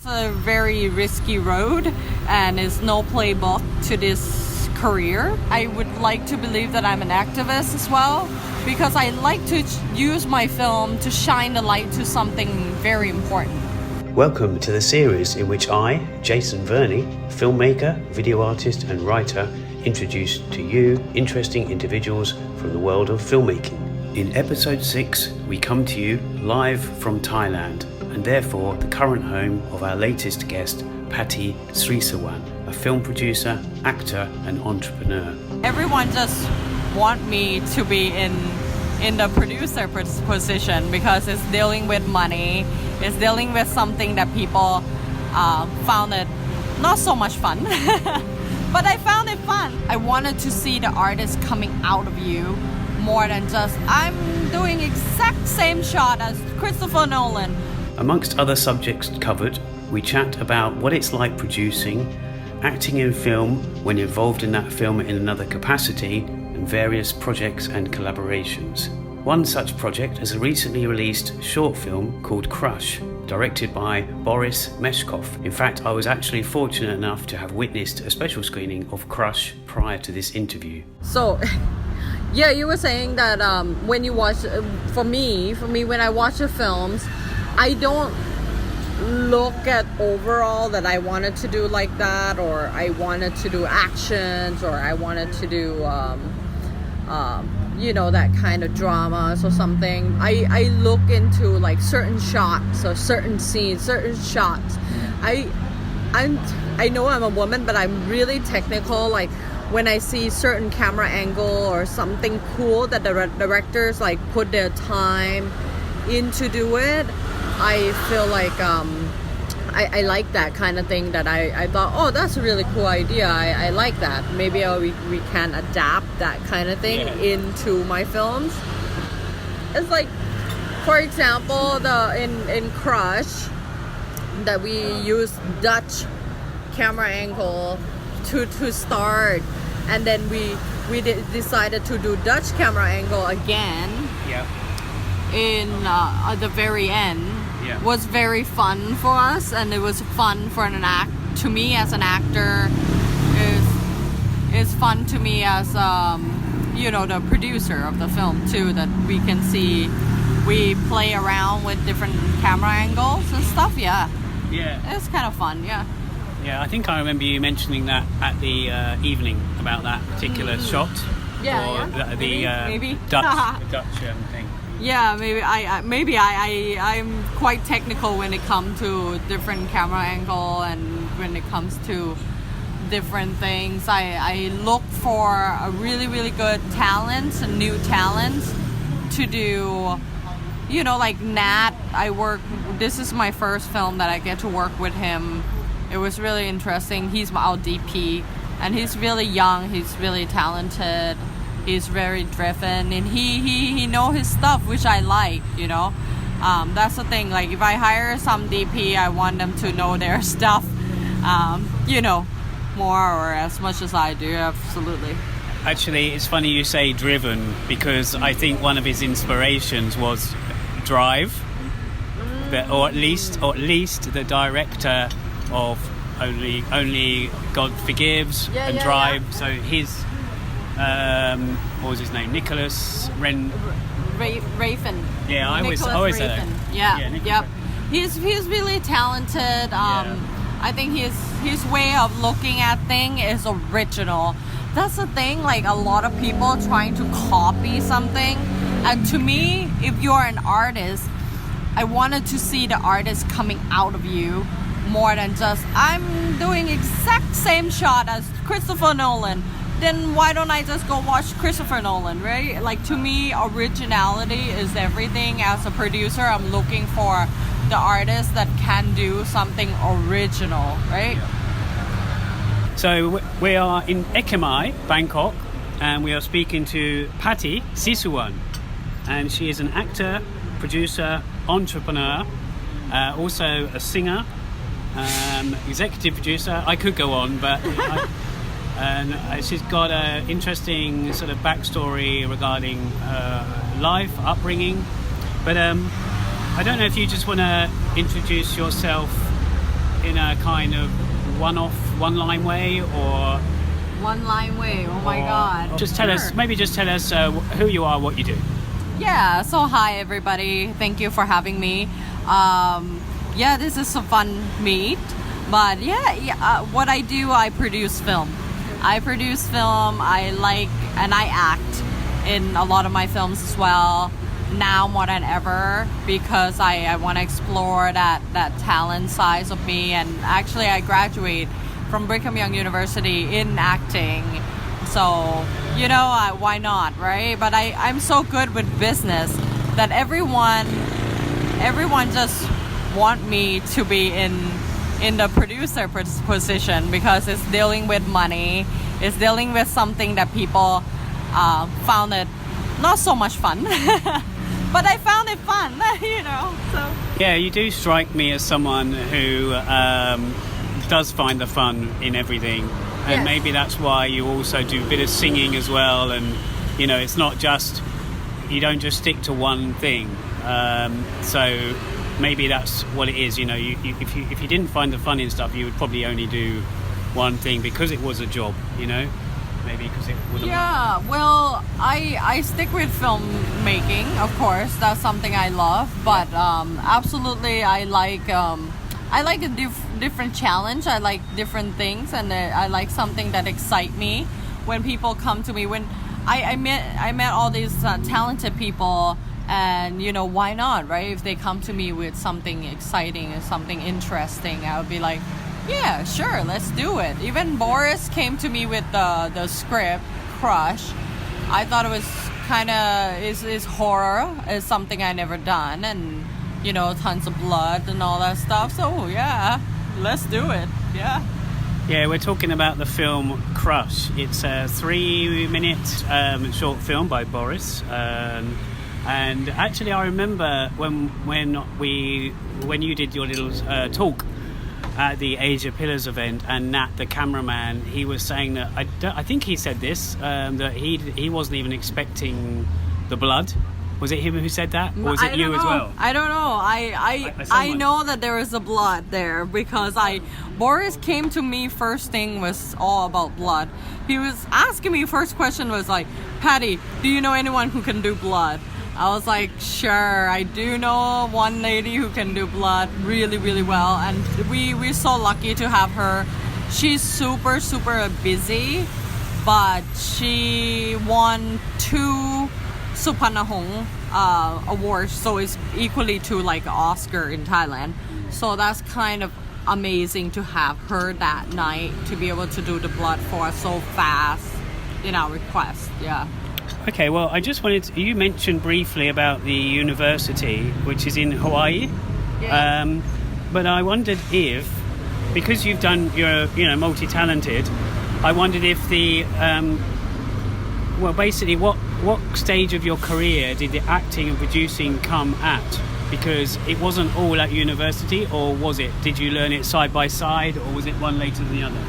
It's a very risky road and it's no playbook to this career. I would like to believe that I'm an activist as well because I like to use my film to shine the light to something very important. Welcome to the series in which I, Jason Verney, filmmaker, video artist and writer, introduce to you interesting individuals from the world of filmmaking. In episode 6, we come to you live from Thailand and therefore the current home of our latest guest, Patty Srisuwan, a film producer, actor and entrepreneur. Everyone just want me to be in the producer position because it's dealing with money, it's dealing with something that people found it not so much fun. But I found it fun. I wanted to see the artist coming out of you more than just, I'm doing exact same shot as Christopher Nolan. Amongst other subjects covered, we chat about what it's like producing, acting in film when involved in that film in another capacity, and various projects and collaborations. One such project is a recently released short film called œCrushâ, directed by Boris Meshkov. In fact, I was actually fortunate enough to have witnessed a special screening of œCrushâ prior to this interview. So, yeah, you were saying that when you watch, for me, when I watch the films, I don't look at overall that I wanted to do like that, or I wanted to do actions, or I wanted to do that kind of dramas or something. I look into like certain shots or certain scenes, certain shots. I know I'm a woman, but I'm really technical. Like when I see certain camera angle or something cool that the directors like put their time into do it, I feel like I like that kind of thing, that I thought, oh, that's a really cool idea. I like that. Maybe we can adapt that kind of thing into my films. It's like, for example, in œCrushâ, that we use Dutch camera angle to start, and then we decided to do Dutch camera angle again. Yeah. In at the very end. Yeah. Was very fun for us, and it was fun for to me as an actor. Is fun to me as the producer of the film too, that we can see we play around with different camera angles and stuff. Yeah it's kind of fun. I think I remember you mentioning that at the evening about that particular shot. Maybe Dutch thing. Yeah, maybe I'm quite technical when it comes to different camera angle, and when it comes to different things. I look for a really, really good talent, a new talent to do, like Nat. This is my first film that I get to work with him. It was really interesting. He's our DP, and he's really young, he's really talented. He's very driven, and he know his stuff, which I like, That's the thing. Like if I hire some DP, I want them to know their stuff, more or as much as I do. Absolutely. Actually, it's funny you say driven, because I think one of his inspirations was Drive, or at least the director of Only God Forgives and Drive. Yeah. So his what was his name? Nicolas Rafin. Yeah, I always say that. Yeah. He's really talented. I think his way of looking at things is original. That's the thing. Like a lot of people trying to copy something, and to me, if you're an artist, I wanted to see the artist coming out of you more than just, I'm doing exact same shot as Christopher Nolan. Then why don't I just go watch Christopher Nolan, right? Like to me, originality is everything. As a producer, I'm looking for the artist that can do something original, right? So we are in œCrushâ, Bangkok, and we are speaking to Patty Srisuwan, and she is an actor, producer, entrepreneur, also a singer, executive producer. I could go on, but and she's got an interesting sort of backstory regarding life, upbringing. But I don't know if you just want to introduce yourself in a kind of one-off, one-line way, or One line way. Oh my God. just tell us who you are, what you do. Yeah, so hi everybody. Thank you for having me. Yeah, this is a fun meet. But what I do, I produce film. I like, and I act in a lot of my films as well. Now more than ever, because I want to explore that talent size of me. And actually I graduate from Brigham Young University in acting. So, why not, right? But I'm so good with business that everyone just want me to be in the producer position, because it's dealing with money, it's dealing with something that people found it not so much fun. But I found it fun, so. Yeah, you do strike me as someone who does find the fun in everything. And Yes. maybe that's why you also do a bit of singing as well. And, it's not just, you don't just stick to one thing. So maybe that's what it is. If you didn't find the fun in stuff, you would probably only do one thing because it was a job, maybe because it was Yeah, well, I stick with filmmaking, of course. That's something I love. But absolutely, I like a different challenge. I like different things, and I like something that excites me. When people come to me, when I met all these talented people, and why not, right? If they come to me with something exciting and something interesting, I would be like, yeah, sure, let's do it. Even Boris came to me with the script œCrushâ. I thought it was kind of is horror, is something I never done, and tons of blood and all that stuff. So yeah, let's do it. Yeah, we're talking about the film œCrushâ. It's a 3-minute short film by Boris. And actually, I remember when you did your little talk at the Asia Pillars event, and Nat, the cameraman, he was saying that I think he said this, that he wasn't even expecting the blood. Was it him who said that, or was it you as well? I don't know. I know that there is a blood there, because Boris came to me, first thing was all about blood. He was asking me, first question was like, Patty, do you know anyone who can do blood? I was like, sure, I do know one lady who can do blood really, really well, and we're so lucky to have her. She's super, super busy, but she won 2 Supanahong awards, so it's equally to like Oscar in Thailand. So that's kind of amazing to have her that night to be able to do the blood for us so fast in our request. Yeah. Okay, well, I just wanted you mentioned briefly about the university, which is in Hawaii. Yeah. But I wondered if, because you're multi-talented, I wondered if basically what stage of your career did the acting and producing come at? Because it wasn't all at university, or was it? Did you learn it side by side, or was it one later than the other?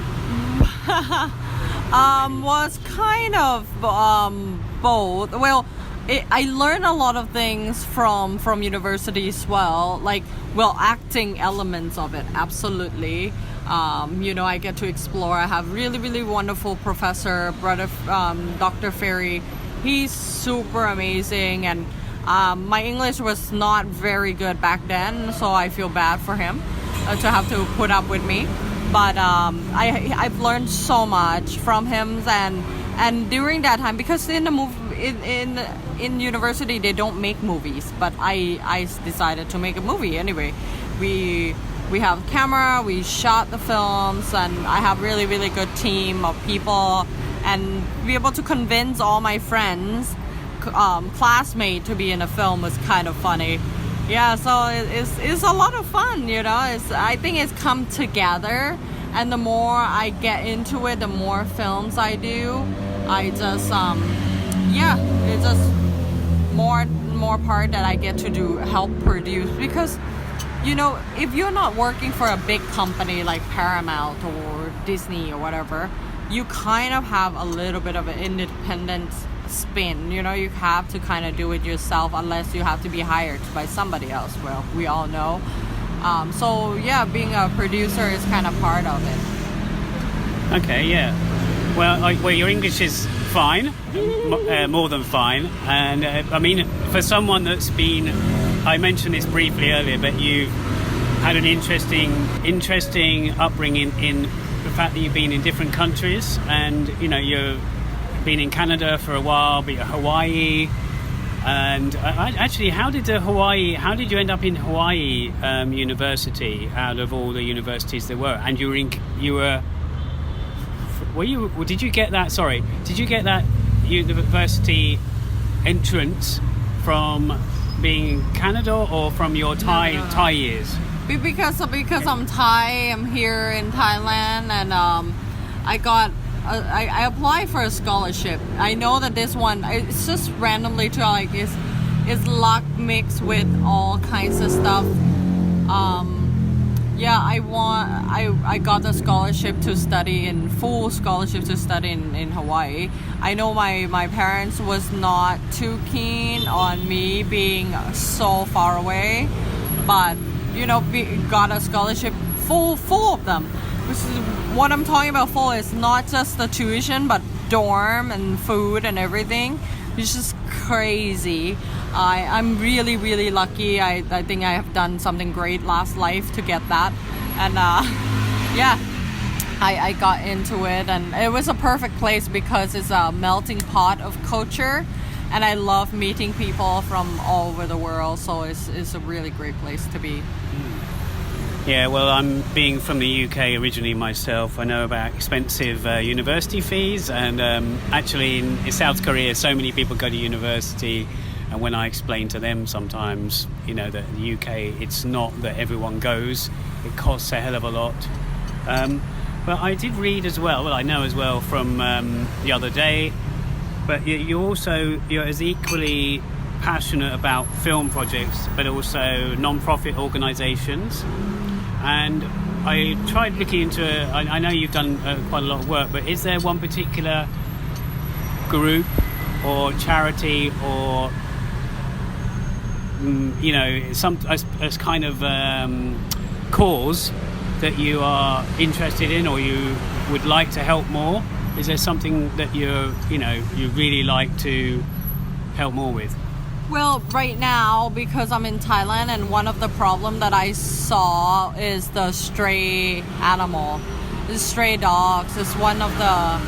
Was kind of both. Well, I learned a lot of things from university as well, acting elements of it, absolutely. I get to explore. I have really, really wonderful professor, Dr. Ferry. He's super amazing, and my English was not very good back then, so I feel bad for him to have to put up with me. But I've learned so much from him, and during that time, because in university they don't make movies, but I decided to make a movie anyway. We have camera, we shot the films, and I have really, really good team of people, and be able to convince all my friends, classmates to be in a film was kind of funny. Yeah, so it's a lot of fun, I think it's come together, and the more I get into it, the more films I do, I just it's just more part that I get to do, help produce, because if you're not working for a big company like Paramount or Disney or whatever, you kind of have a little bit of an independent spin. You have to kind of do it yourself, unless you have to be hired by somebody else. Well, we all know. So yeah, being a producer is kind of part of it. Okay, yeah. Well, your English is fine, more than fine. And I mean, for someone that's been, I mentioned this briefly earlier, but you've had an interesting upbringing in the fact that you've been in different countries, and you know you've been in Canada for a while, but Hawaii. And actually, how did you end up in Hawaii University out of all the universities there were? And did you get that university entrance from being in Canada or from your Thai years? Because I'm Thai, I'm here in Thailand, and I applied for a scholarship. I know that this one, it's just randomly too, like it's luck mixed with all kinds of stuff. I got the scholarship to study full scholarship to study in Hawaii. I know my parents was not too keen on me being so far away, but you know, got a scholarship full of them. Which is what I'm talking about. Full is not just the tuition, but dorm and food and everything. It's just crazy. I'm really, really lucky. I think I have done something great last life to get that. And I got into it, and it was a perfect place because it's a melting pot of culture, and I love meeting people from all over the world. So it's a really great place to be. Yeah, well, I'm being from the UK originally myself. I know about expensive university fees, and actually in South Korea, so many people go to university, and when I explain to them sometimes, you know, that in the UK, it's not that everyone goes, it costs a hell of a lot. But I did read as well, I know as well from the other day, but you're as equally passionate about film projects, but also non-profit organisations. And I tried looking into it. I know you've done quite a lot of work, but is there one particular group or charity or you know, some as kind of cause that you are interested in or you would like to help more? Is there something that you really like to help more with? Well, right now, because I'm in Thailand, and one of the problem that I saw is the stray animal. The stray dogs is one of the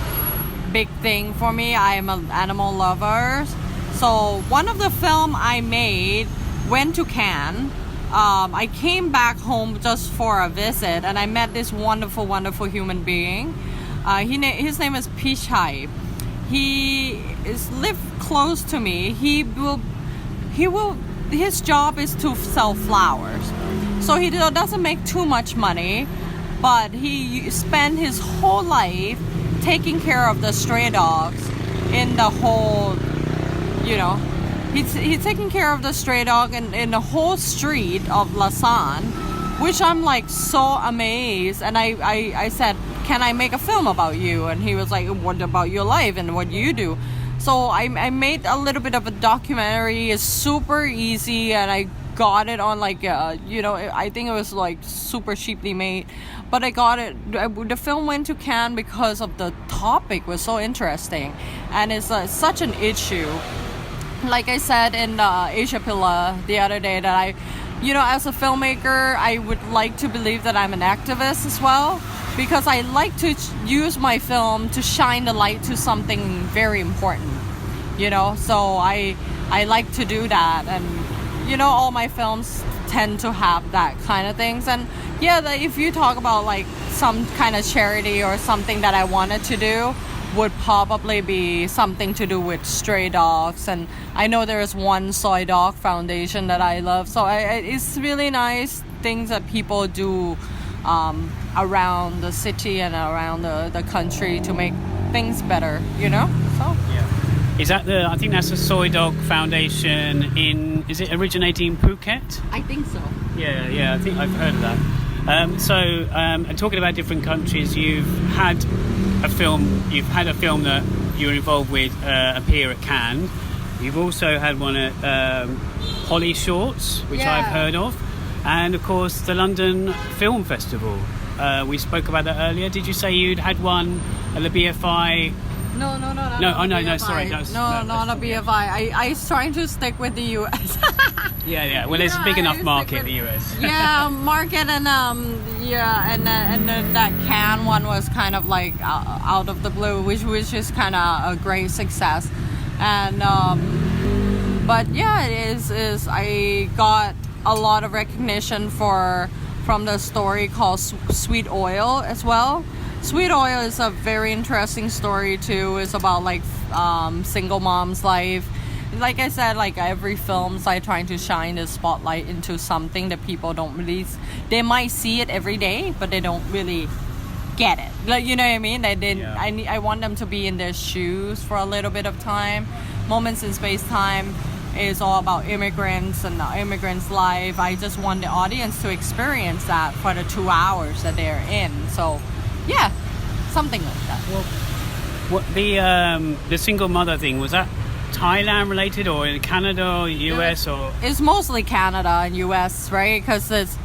big thing for me. I am an animal lover. So one of the film I made went to Cannes. I came back home just for a visit, and I met this wonderful, wonderful human being. His name is Pichai. He live close to me. His job is to sell flowers. So he doesn't make too much money, but he spent his whole life taking care of the stray dogs in the whole, you know, he's taking care of the stray dog in the whole street of Lausanne, which I'm like so amazed. And I said, can I make a film about you? And he was like, what about your life and what you do? So I made a little bit of a documentary. It's super easy, and I got it on like, I think it was like super cheaply made. But I got it. The film went to Cannes because of the topic was so interesting. And it's such an issue. Like I said in Asia Pillar the other day, that as a filmmaker, I would like to believe that I'm an activist as well, because I like to use my film to shine the light to something very important, so I like to do that. And all my films tend to have that kind of things. And if you talk about like some kind of charity or something that I wanted to do, would probably be something to do with stray dogs. And I know there is one soy dog foundation that I love, so it's really nice things that people do around the city and around the country to make things better, so Is that I think that's the Soy Dog Foundation is it originating in Phuket? I think so. Yeah, I think I've heard of that. And talking about different countries, you've had a film that you were involved with appear at Cannes. You've also had one at Holly Shorts, which I've heard of. and of course the London Film Festival. We spoke about that earlier. Did you say you'd had one at the BFI? No, sorry. Not a BFI. I was trying to stick with the US. Yeah. Well, it's a big enough market, the US. Yeah, market and and then that Cannes one was kind of like out of the blue, which is kind of a great success. And but yeah, it is. I got a lot of recognition from the story called Sweet Oil as well. Sweet Oil is a very interesting story too. It's about like single mom's life. Like I said, like every film, I trying to shine the spotlight into something that people don't really. They might see it every day, but they don't really get it. Like, you know what I mean? They didn't. Yeah. I want them to be in their shoes for a little bit of time. Moments in Space Time is all about immigrants and the immigrants' life. I just want the audience to experience that for the 2 hours that they're in. So, yeah, something like that. Well, what the single mother thing, was that Thailand related or in Canada or US or? It's mostly Canada and US, right? Because it's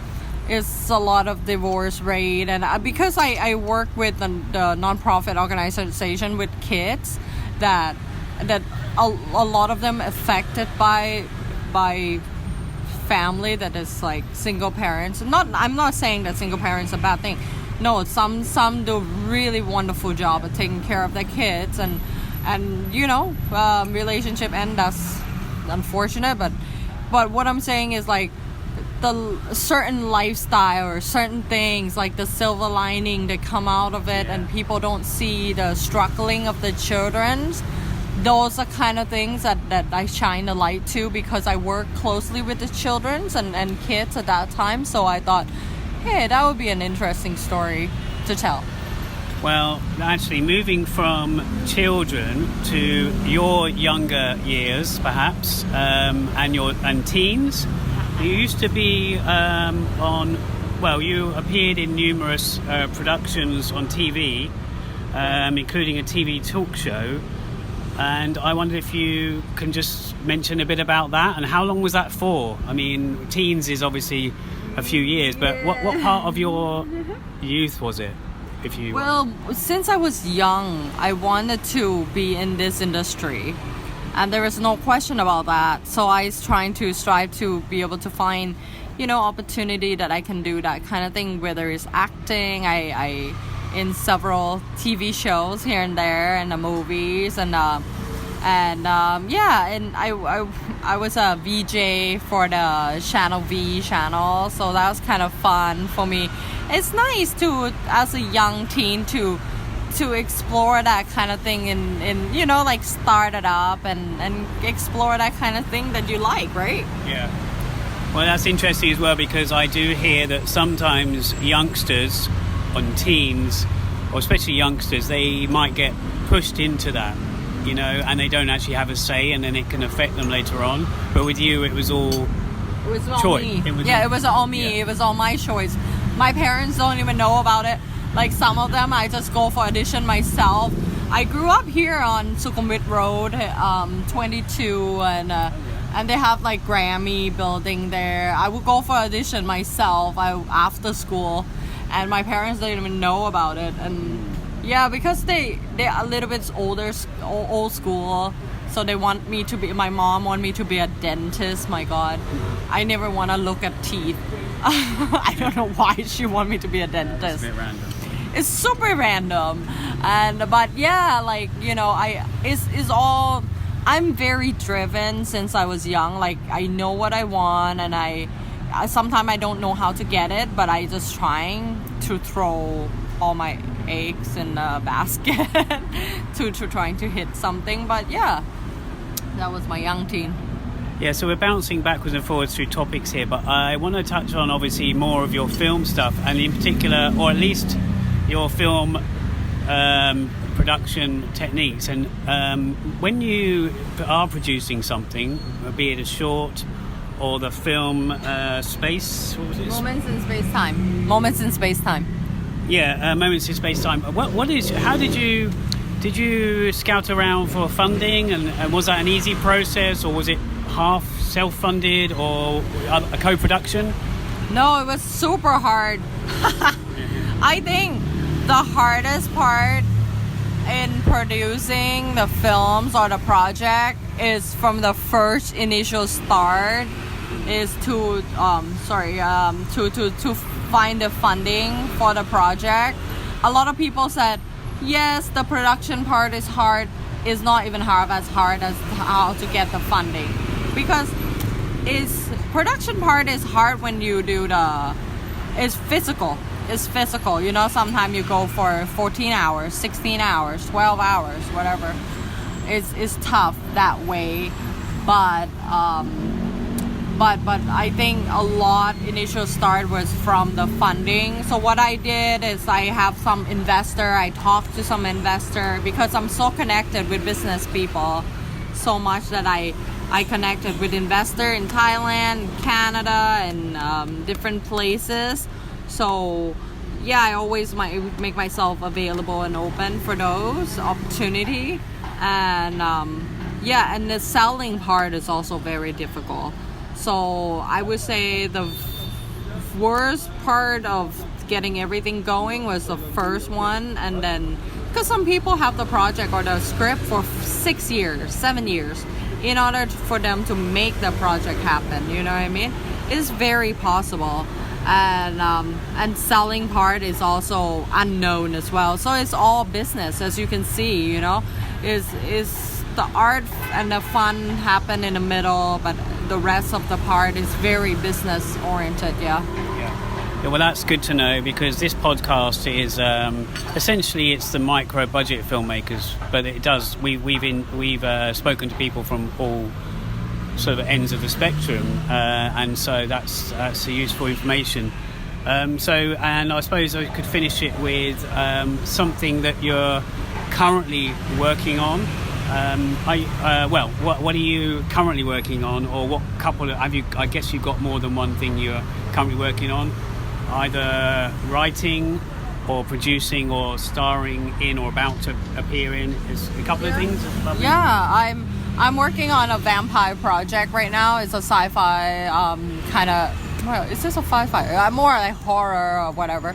a lot of divorce rate, and because I work with the nonprofit organization with kids that a lot of them affected by family that is like single parents. I'm not saying that single parents are a bad thing. No, some do really wonderful job at taking care of their kids, and you know, relationship end. That's unfortunate, but what I'm saying is like the certain lifestyle or certain things, like the silver lining that come out of it, and people don't see the struggling of the children. Those are kind of things that I shine a light to, because I work closely with the children and kids at that time. So I thought, hey, that would be an interesting story to tell. Well, actually, moving from children to your younger years, perhaps, and teens, you used to be you appeared in numerous productions on TV, including a TV talk show. And I wonder if you can just mention a bit about that, and how long was that for? I mean, teens is obviously a few years, but what part of your youth was it? Well, since I was young, I wanted to be in this industry, and there is no question about that. So I was trying to strive to be able to find, you know, opportunity that I can do that kind of thing, whether it's acting. I in several TV shows here and there, and the movies, and I was a VJ for the Channel V channel, so that was kind of fun for me. It's nice to, as a young teen, to explore that kind of thing and you know, like start it up and explore that kind of thing that you like, right? Yeah. Well, that's interesting as well, because I do hear that sometimes youngsters on teens, or especially youngsters, they might get pushed into that, you know, and they don't actually have a say, and then it can affect them later on. But with you, it was all choice. Me. It was all me. Yeah. It was all my choice. My parents don't even know about it. Like some of them, I just go for audition myself. I grew up here on Sukhumvit Road, 22, and they have like Grammy building there. I would go for audition myself after school. And my parents didn't even know about it, and yeah, because they're a little bit old school, so they want me to be. My mom wanted me to be a dentist. My God, I never want to look at teeth. I don't know why she wanted me to be a dentist. It's a bit random. It's super random, but yeah, like, you know, it's all. I'm very driven since I was young. Like, I know what I want, and sometimes I don't know how to get it, but I just trying to throw all my eggs in a basket to trying to hit something. But yeah, that was my young teen. Yeah, so we're bouncing backwards and forwards through topics here, but I want to touch on obviously more of your film stuff, and in particular, or at least your film production techniques. And when you are producing something, be it a short or the film space, what was it? Moments in Space-Time. Moments in Space-Time. Yeah, Moments in Space-Time. How did you scout around for funding, and was that an easy process, or was it half self-funded or a co-production? No, it was super hard. I think the hardest part in producing the films or the project is from the first initial start is to find the funding for the project. A lot of people said, yes, the production part is hard. It's not even as hard as how to get the funding, because production part is hard when you do it's physical. It's physical, you know. Sometimes you go for 14 hours, 16 hours, 12 hours, whatever. It's tough that way, but I think a lot initial start was from the funding. So what I did is I have some investor. I talked to some investor because I'm so connected with business people so much that I connected with investor in Thailand, Canada, and different places. So yeah, I always make myself available and open for those opportunity. And and the selling part is also very difficult. So I would say the worst part of getting everything going was the first one, and then because some people have the project or the script for 6 years, 7 years in order for them to make the project happen, you know what I mean? It's very possible. And selling part is also unknown as well. So it's all business, as you can see, you know. Is the art and the fun happen in the middle, but the rest of the part is very business oriented. Yeah, well, that's good to know, because this podcast is essentially it's the micro budget filmmakers, but it does we've spoken to people from all sort of ends of the spectrum, and so that's useful information. And I suppose I could finish it with something that you're currently working on. What are you currently working on, or what couple have you? I guess you've got more than one thing you're currently working on, either writing or producing or starring in or about to appear in. Is a couple of things. Yeah, I'm working on a vampire project right now. It's a sci-fi kind of. Well, is this a sci-fi? More like horror or whatever.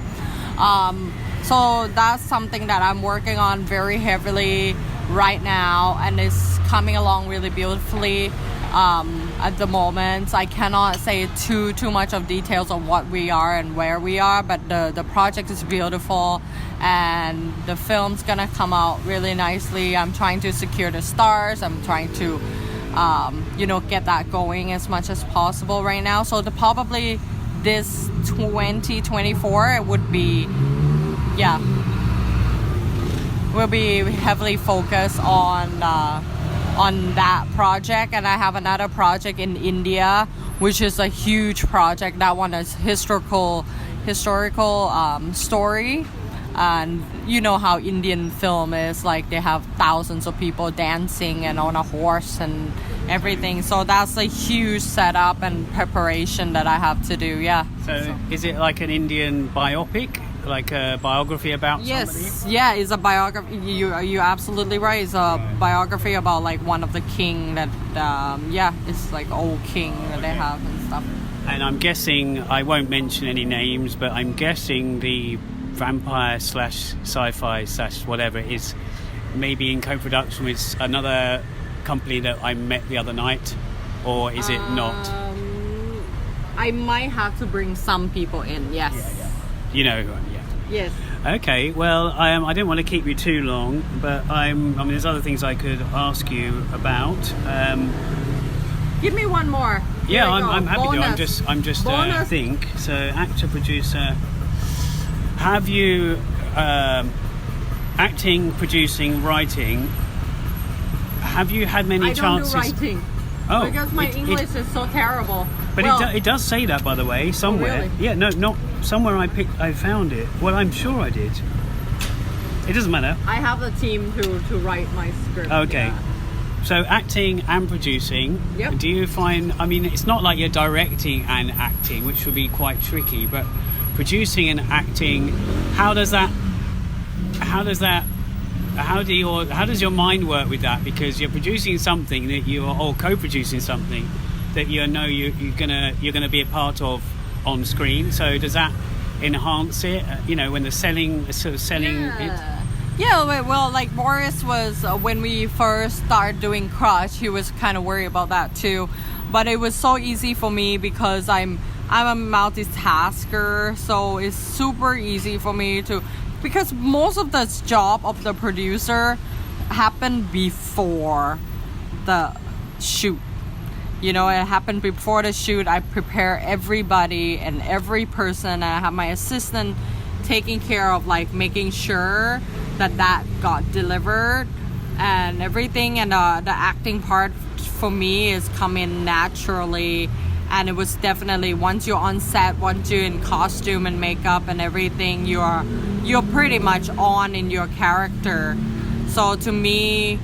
So that's something that I'm working on very heavily right now, and it's coming along really beautifully at the moment. I cannot say too much of details of what we are and where we are, but the project is beautiful and the film's gonna come out really nicely. I'm trying to secure the stars. I'm trying to get that going as much as possible right now. So probably this 2024 it would be will be heavily focused on that project. And I have another project in India, which is a huge project. That one is historical story. And you know how Indian film is, like they have thousands of people dancing and on a horse and everything. So that's a huge setup and preparation that I have to do. So is it like an Indian biopic, like a biography about somebody? Yeah, it's a biography. You're absolutely right. It's a biography about like one of the king that it's like old king that they have and stuff. And I'm guessing, I won't mention any names, but I'm guessing the vampire / sci-fi / whatever is maybe in co-production with another company that I met the other night, or is it not? I might have to bring some people in. Yes. You know who Yes. Okay, well, I didn't want to keep you too long, but there's other things I could ask you about. Give me one more. Yeah, I'm happy Bonus. to. I'm just think. So, actor, producer. Have you acting, producing, writing? Have you had many chances? I don't do writing. Oh, because my English is so terrible. But it does say that, by the way, somewhere. Oh, really? Yeah, no, not somewhere. I found it. Well, I'm sure I did. It doesn't matter. I have a team to write my script. Okay. Yeah. So acting and producing. Yep. Do you find? I mean, it's not like you're directing and acting, which would be quite tricky. But producing and acting, how does your mind work with that? Because you're producing something that or co-producing something that you're gonna be a part of on screen. So does that enhance it? When the selling it. Yeah, well, like Boris was, when we first started doing œCrushâ, he was kind of worried about that too. But it was so easy for me because I'm a multitasker, so it's super easy for me because most of the job of the producer happened before the shoot. It happened before the shoot. I prepare everybody and every person. I have my assistant taking care of like making sure that got delivered and everything, and the acting part for me is coming naturally. And it was definitely, once you're on set, once you're in costume and makeup and everything, you're pretty much on in your character. So to me,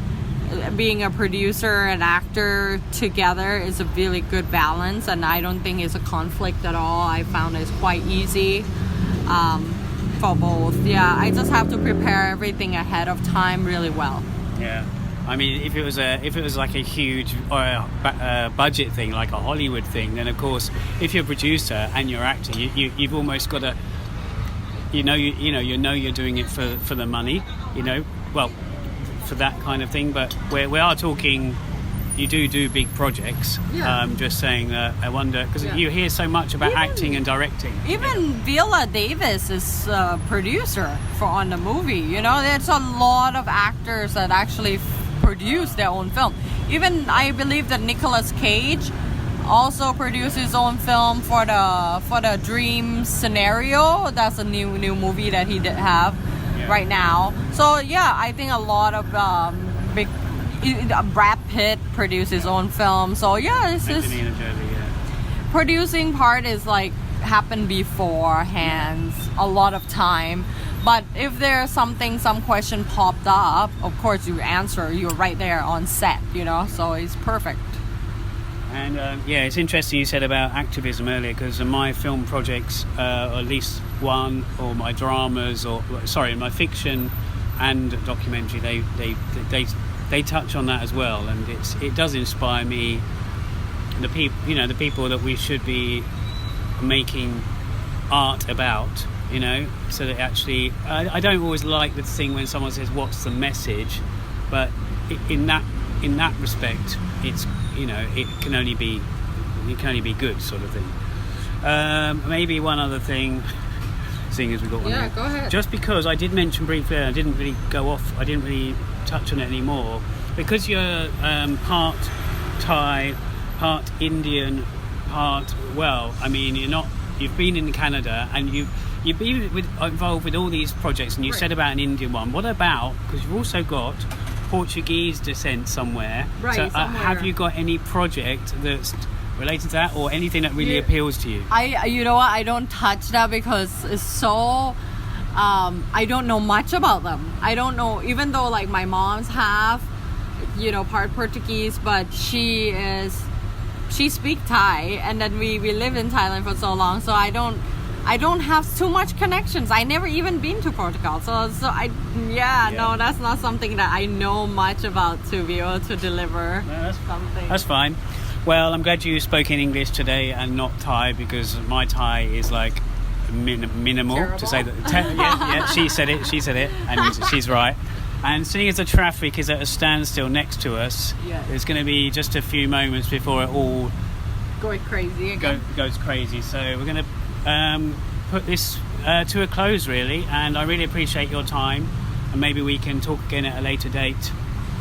being a producer and actor together is a really good balance, and I don't think it's a conflict at all. I found it's quite easy for both. Yeah, I just have to prepare everything ahead of time really well. Yeah, I mean, if it was like a huge budget thing, like a Hollywood thing, then of course, if you're a producer and you're acting, you've almost got to, you're doing it for the money, well, for that kind of thing. But we are talking, you do big projects. Yeah. Just saying that I wonder, because you hear so much about acting and directing. Even Viola Davis is a producer on the movie. There's a lot of actors that actually produce their own film. Even I believe that Nicolas Cage also produced his own film for the Dream Scenario. That's a new movie that he did have right now. So yeah, I think a lot of big. Brad Pitt produced his own film. So yeah, it's just producing part is like happened beforehand a lot of time. But if there's some question popped up, of course you answer. You're right there on set, so it's perfect. And it's interesting you said about activism earlier, because in my film projects, or at least one, or my dramas, my fiction and documentary, they touch on that as well, and it does inspire me. The people that we should be making art about, so that actually, I don't always like the thing when someone says what's the message, but in that respect, it's it can only be good, sort of thing. Maybe one other thing, seeing as we got one. Yeah, go ahead. Just because I did mention briefly, I didn't really touch on it anymore, because you're part Thai, part Indian, you've been in Canada and you've been involved with all these projects, and you said about an Indian one. What about, because you've also got Portuguese descent somewhere, so have you got any project that's related to that, or anything that really appeals to you? I don't touch that because it's so I don't know much about them. I don't know, even though like my mom's half, part Portuguese, but she speaks Thai, and then we lived in Thailand for so long, so I don't have too much connections. I never even been to Portugal, so no, that's not something that I know much about to be able to deliver. No, something. That's fine. Well, I'm glad you spoke in English today and not Thai, because my Thai is like minimal. Terrible. To say that. She said it, and she's right. And seeing as the traffic is at a standstill next to us, there's going to be just a few moments before it all goes crazy again. Goes crazy. So we're going to put this to a close, really. And I really appreciate your time, and maybe we can talk again at a later date.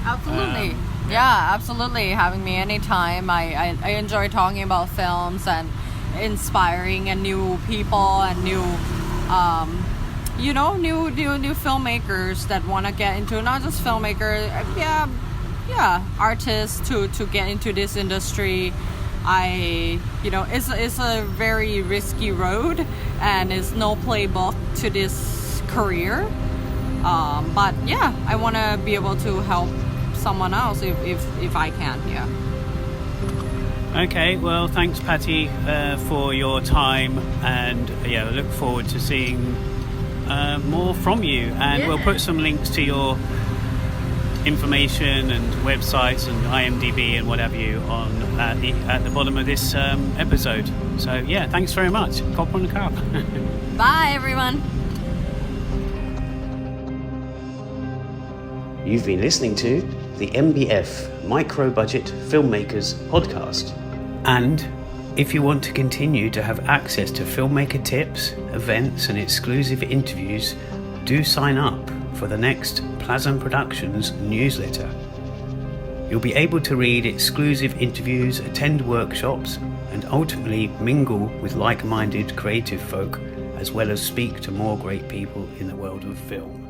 Absolutely. Absolutely. Having me anytime. I enjoy talking about films and inspiring and new people and new new filmmakers that want to get into, not just filmmakers, artists to get into this industry. It's a very risky road, and it's no playbook to this career. But I want to be able to help someone else if I can. Okay, well, thanks, Patty, for your time, and I look forward to seeing more from you. And we'll put some links to your information and websites and IMDb and what have you on at the bottom of this episode. So yeah, thanks very much. Kop on the cup. Bye, everyone. You've been listening to the MBF Micro Budget Filmmakers podcast. And if you want to continue to have access to filmmaker tips, events and exclusive interviews, do sign up for the next Plasm Productions newsletter. You'll be able to read exclusive interviews, attend workshops and ultimately mingle with like-minded creative folk, as well as speak to more great people in the world of film.